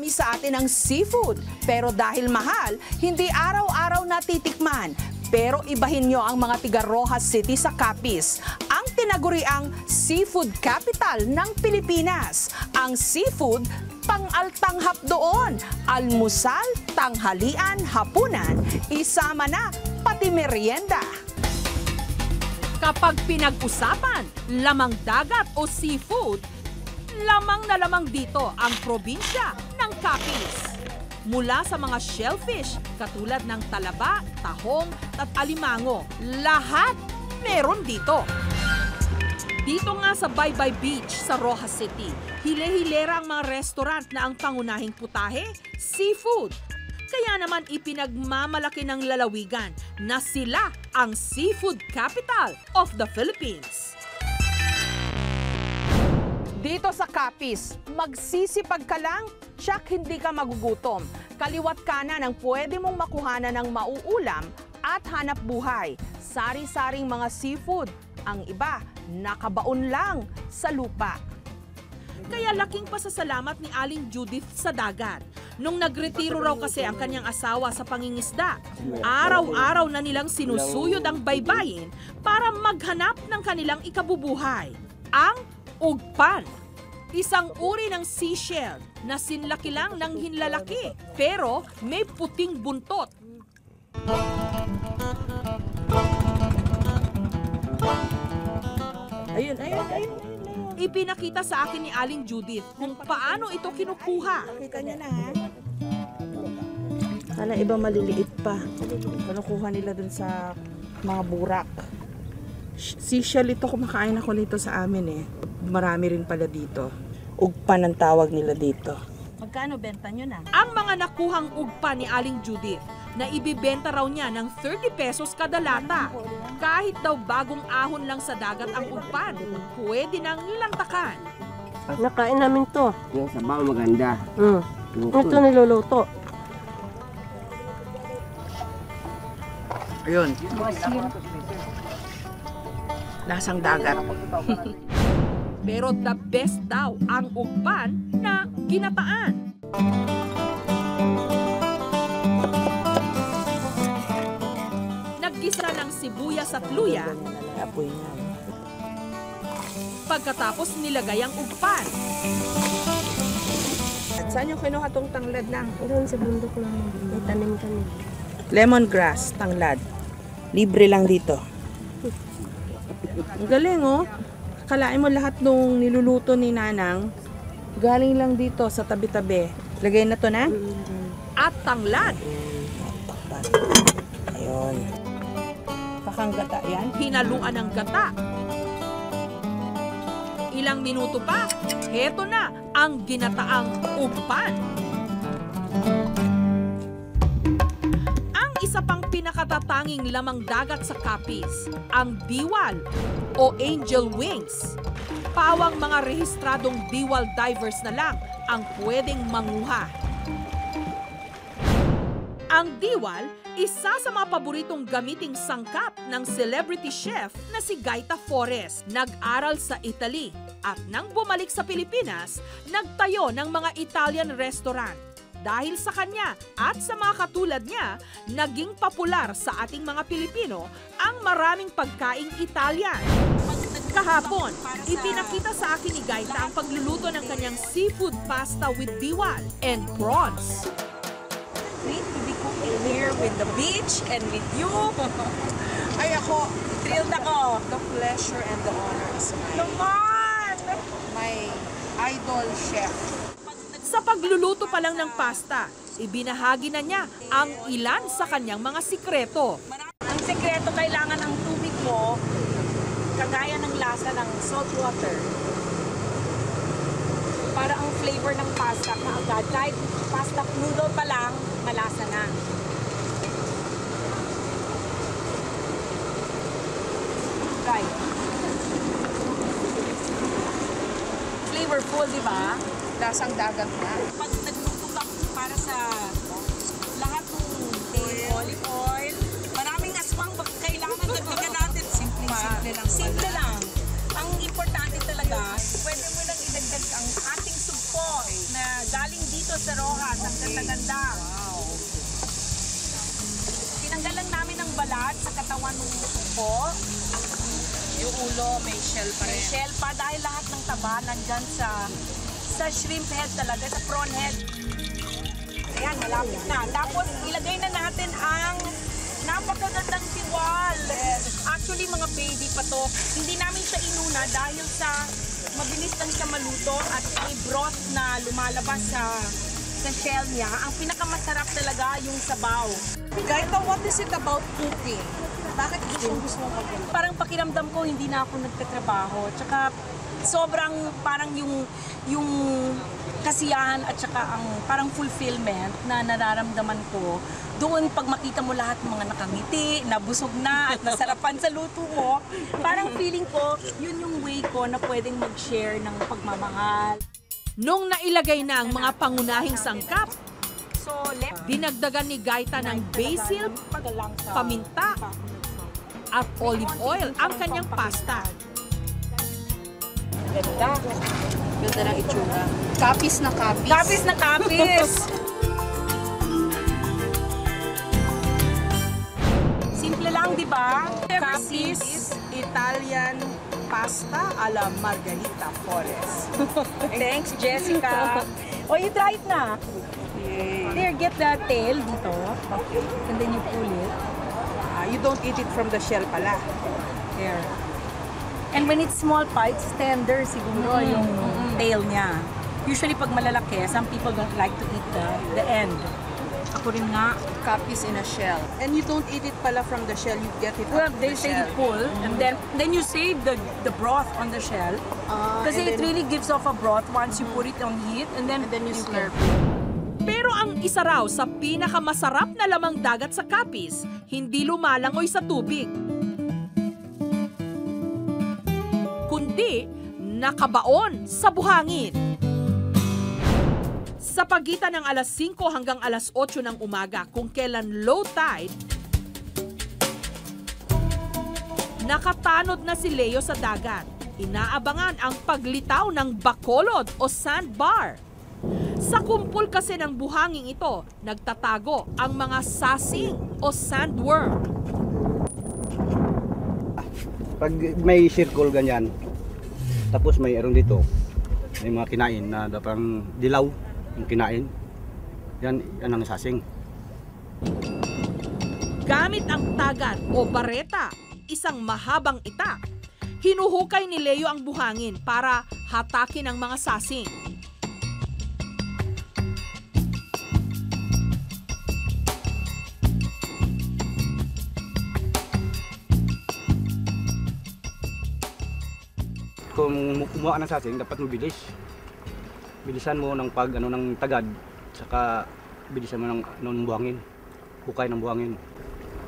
Marami sa atin ang seafood, pero dahil mahal, hindi araw-araw natitikman. Pero ibahin nyo ang mga tiga Rojas City sa Capiz, ang tinaguriang seafood capital ng Pilipinas. Ang seafood, pang-altanghap doon. Almusal, tanghalian, hapunan, isama na pati merienda. Kapag pinag-usapan, lamang dagat o seafood, lamang na lamang dito ang probinsya ng Capiz. Mula sa mga shellfish, katulad ng talaba, tahong at alimango, lahat meron dito. Dito nga sa Baybay Beach sa Rojas City, hile-hilera ang mga restaurant na ang pangunahing putahe, seafood. Kaya naman ipinagmamalaki ng lalawigan na sila ang seafood capital of the Philippines. Dito sa Capiz, magsisipag ka lang, tsak hindi ka magugutom. Kaliwat kanan ang pwede mong makuhanan ng mauulam at hanap buhay. Sari-saring mga seafood. Ang iba, nakabaon lang sa lupa. Kaya laking pasasalamat ni Aling Judith sa dagat. Nung nagretiro raw kasi ang kanyang asawa sa pangingisda, araw-araw na nilang sinusuyod ang baybayin para maghanap ng kanilang ikabubuhay. Ang ugpan. Isang uri ng seashell na sinlaki lang ng hinlalaki pero may puting buntot. Ayun. Ipinakita sa akin ni Aling Judith kung paano ito kinukuha. Kita niya na ha. Sana iba maliliit pa. Kinukuha nila dun sa mga burak. Seashell ito, kumakain ako nito sa amin eh. Marami rin pala dito. Ugpan ang tawag nila dito. Magkano benta nyo na? Ang mga nakuhang ugpa ni Aling Judith na ibibenta raw niya ng 30 pesos kada lata. Kahit daw bagong ahon lang sa dagat ang ugpan, pwede nang lantakan. Nakain namin to. Yung sabaw maganda. Ito niluluto. Ayun. Lasang dagat. Pero the best daw ang ugpan na ginataan. Naggisa ng sibuyas at luya. Apoy nga. Pagkatapos nilagay ang ugpan. At saan yung kinuha tong tanglad na? Doon sa bundok lang. May tanim kami. Lemongrass, tanglad. Libre lang dito. Ang galing oh. Kalain mo lahat nung niluluto ni Nanang. Galing lang dito sa tabi-tabi. Lagay na to na? At tanglad. Ayun. Pakanggata yan. Hinaluan ng gata. Ilang minuto pa, heto na ang ginataang ugpan. Ang isa pang pinakatatanging lamang dagat sa Capiz, ang diwal o angel wings. Pawang mga rehistradong diwal divers na lang ang pwedeng manguha. Ang diwal, isa sa mga paboritong gamiting sangkap ng celebrity chef na si Gaita Forres. Nag-aral sa Italy at nang bumalik sa Pilipinas, nagtayo ng mga Italian restaurant. Dahil sa kanya at sa mga katulad niya, naging popular sa ating mga Pilipino ang maraming pagkaing Italian. Kahapon, ipinakita sa akin ni Gaita ang pagluluto ng kanyang seafood pasta with diwal and prawns. Great to be cooking here with the beach and with you. Ay ako, thrilled ako. The pleasure and the honor is mine. Naman! My idol chef. Sa pagluluto pa lang ng pasta, ibinahagi na niya ang ilan sa kanyang mga sikreto. Ang sikreto, kailangan ang tubig mo kagaya ng lasa ng salt water. Para ang flavor ng pasta kaagad, kahit pasta noodle pa lang, malasa na. Right. Flavorful, di ba? Lasang dagat na. Pag nagluto ka para sa lahat ng olive oil, maraming aswang kailangan dagdagan natin. Simple lang. Simple lang. Ang importante talaga, pwede mo lang idagdag ang ating support na galing dito dito sa Rojas. Ang ganda-ganda. Wow. Tinanggal lang namin ang balat sa katawan ng suko. Yung ulo, may shell pa rin. May shell pa dahil lahat ng taba nandyan sa shrimp head talaga, sa prawn head. Ayan, malapit na. Tapos ilagay na natin ang napakagandang tiwal. Actually, mga baby pa to. Hindi namin siya inuna dahil sa mabilis lang siya maluto at may broth na lumalabas sa shell niya. Ang pinakamasarap talaga yung sabaw. Gaita, what is it about cooking? Bakit gusto mo mag-cook? Parang pakiramdam ko hindi na ako nagtatrabaho. Tsaka sobrang parang yung kasiyahan at saka ang parang fulfillment na nararamdaman ko doon pag makita mo lahat ng mga nakangiti, nabusog na at nasarapan sa luto mo. Parang feeling ko yun yung way ko na pwedeng mag-share ng pagmamahal. Nung nailagay na ang mga pangunahing sangkap, So, dinagdagan ni Gaita ng basil, paminta, at olive oil ang kanyang pasta. Ganda. Ganda ng itsura. Kapis na kapis. Kapis na kapis! Simple lang, di ba? Kapis, Italian pasta ala Margarita Flores. Thanks, Jessica. Oh, you try it na. There, get the tail dito. And then you pull it. You don't eat it from the shell pala. There. And when it's small pa, it's tender siguro yung tail niya. Usually pag malalaki, some people don't like to eat the end. Ako rin nga. Kapis in a shell. And you don't eat it pala from the shell, you get it Well, out of they the say shell. you pull, and then you save the broth on the shell. Kasi and it then- really gives off a broth once you put it on heat, and then you slurp. Pero ang isa raw sa pinakamasarap na lamang dagat sa kapis, hindi lumalangoy sa tubig, kundi nakabaon sa buhangin. Sa pagitan ng alas 5 hanggang alas 8 ng umaga, kung kailan low tide, nakatanod na si Leo sa dagat. Inaabangan ang paglitaw ng bacolod o sandbar. Sa kumpol kasi ng buhanging ito, nagtatago ang mga sasing o sandworm. Pag may circle ganyan, tapos may arong dito, may mga kinain na parang dilaw yung kinain. Yan ang sasing. Gamit ang tagat o bareta, isang mahabang itak, hinuhukay ni Leo ang buhangin para hatakin ang mga sasing. Kung kumuha ka ng sasing, dapat mabilis. Bilisan mo ng ng tagad, saka bilisan mo ng buhangin. Hukay ng buhangin.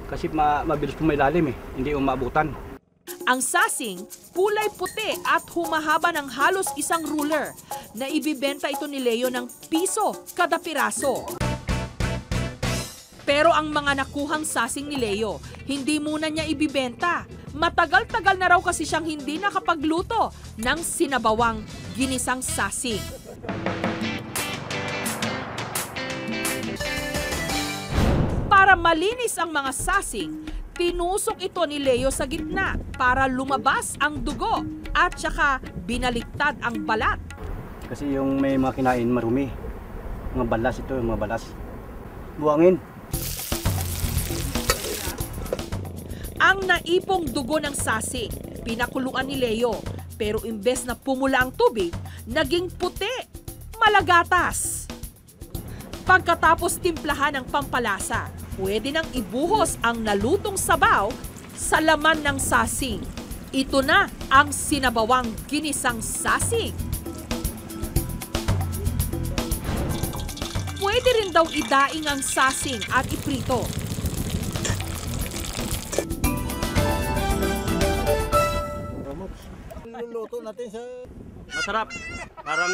Kasi mabilis po may lalim hindi umaabutan. Ang sasing, kulay puti at humahaba ng halos isang ruler na ibibenta ito ni Leo ng piso kada piraso. Pero ang mga nakuhang sasing ni Leo, hindi muna niya ibibenta. Matagal-tagal na raw kasi siyang hindi nakapagluto ng sinabawang ginisang sasing. Para malinis ang mga sasing, tinusok ito ni Leo sa gitna para lumabas ang dugo at saka binaliktad ang balat. Kasi yung may mga kinain marumi. Mga balas ito, mga balas. Buhangin. Ang naipong dugo ng sasing, pinakuluan ni Leo. Pero imbes na pumula ang tubig, naging puti, malagatas. Pagkatapos timplahan ng pampalasa, pwede nang ibuhos ang nalutong sabaw sa laman ng sasing. Ito na ang sinabawang ginisang sasing. Pwede rin daw idaing ang sasing at iprito. Masarap. Parang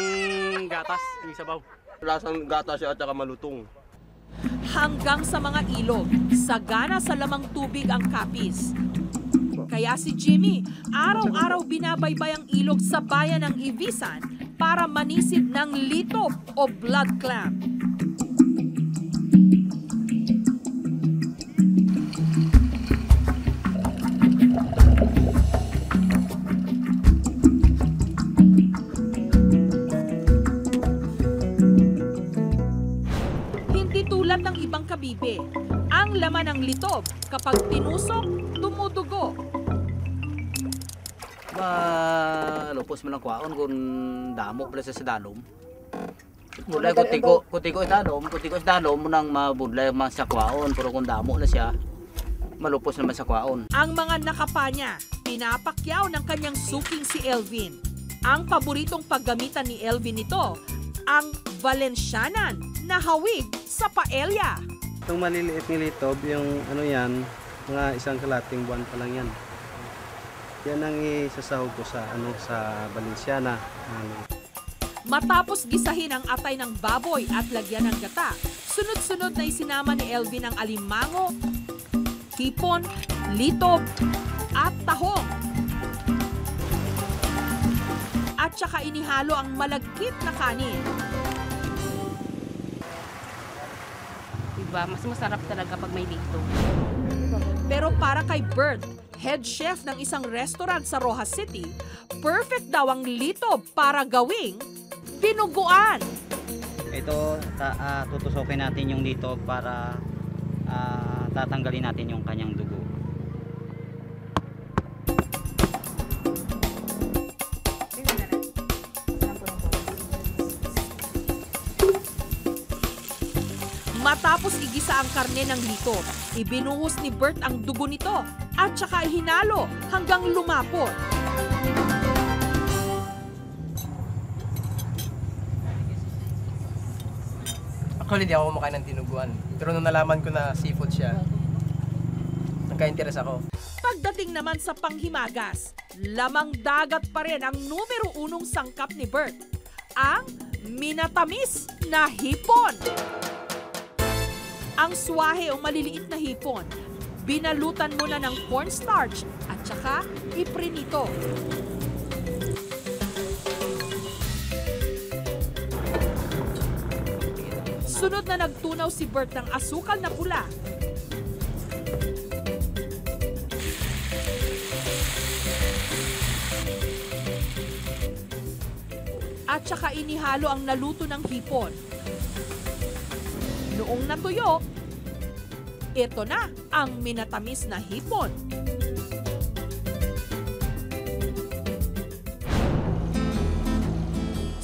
gatas yung sabaw. Lasang gata siya at saka malutong. Hanggang sa mga ilog, sagana sa lamang tubig ang kapis. Kaya si Jimmy, araw-araw binabaybay ang ilog sa bayan ng Ibisan para manisid ng litob o blood clam. Hindi tulad ng ibang kabibe, ang laman ng litob kapag tinusok, dumudugo. Malupos mo ng kwaon kung damo pala sa dalom. Mulai kutiko sa dalom mo nang mabudlay man sa kwaon, pero kung damo na siya, malupos naman sa kwaon. Ang mga nakapanya, pinapakyaw ng kanyang suking si Elvin. Ang paboritong paggamitan ni Elvin ito, ang Valencianan na hawig sa paelya. Itong maliliit nilitob, yung ano yan, mga isang kalating buwan pa lang yan. Yan ang isasahog ko sa Valenciana. Matapos gisahin ang atay ng baboy at lagyan ng gata, sunod-sunod na isinama ni Elvin ang alimango, hipon, litob, at tahong. At saka inihalo ang malagkit na kanin. Diba? Mas masarap talaga pag may lito. Pero para kay Bert, head chef ng isang restaurant sa Rojas City, perfect daw ang litob para gawing dinuguan. Ito, tutusokin natin yung litob para tatanggalin natin yung kanyang dugo. Matapos igisa ang karne ng litob, ibinuhos ni Bert ang dugo nito at saka hinalo hanggang lumapot. Actually, hindi ako kumakain ng dinuguan. Pero nung nalaman ko na seafood siya, nagka-interest ako. Pagdating naman sa panghimagas, lamang dagat pa rin ang numero 1 sangkap ni Bert, ang minatamis na hipon. Ang swahe o maliliit na hipon, binalutan muna ng cornstarch at saka iprinito. Sunod na nagtunaw si Bert ng asukal na pula. At saka inihalo ang naluto ng hipon. Noong natuyo, ito na ang minatamis na hipon.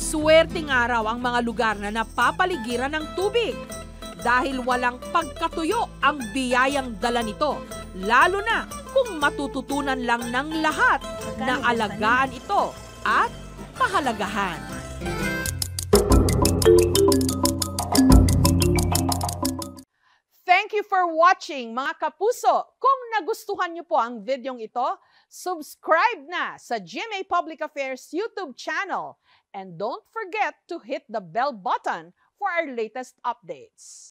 Suwerteng araw ang mga lugar na napapaligiran ng tubig dahil walang pagkatuyo ang biyayang dala nito, lalo na kung matututunan lang ng lahat na alagaan ito at pahalagahan. Thank you for watching, mga kapuso. Kung nagustuhan niyo po ang videong ito, subscribe na sa GMA Public Affairs YouTube channel. And don't forget to hit the bell button for our latest updates.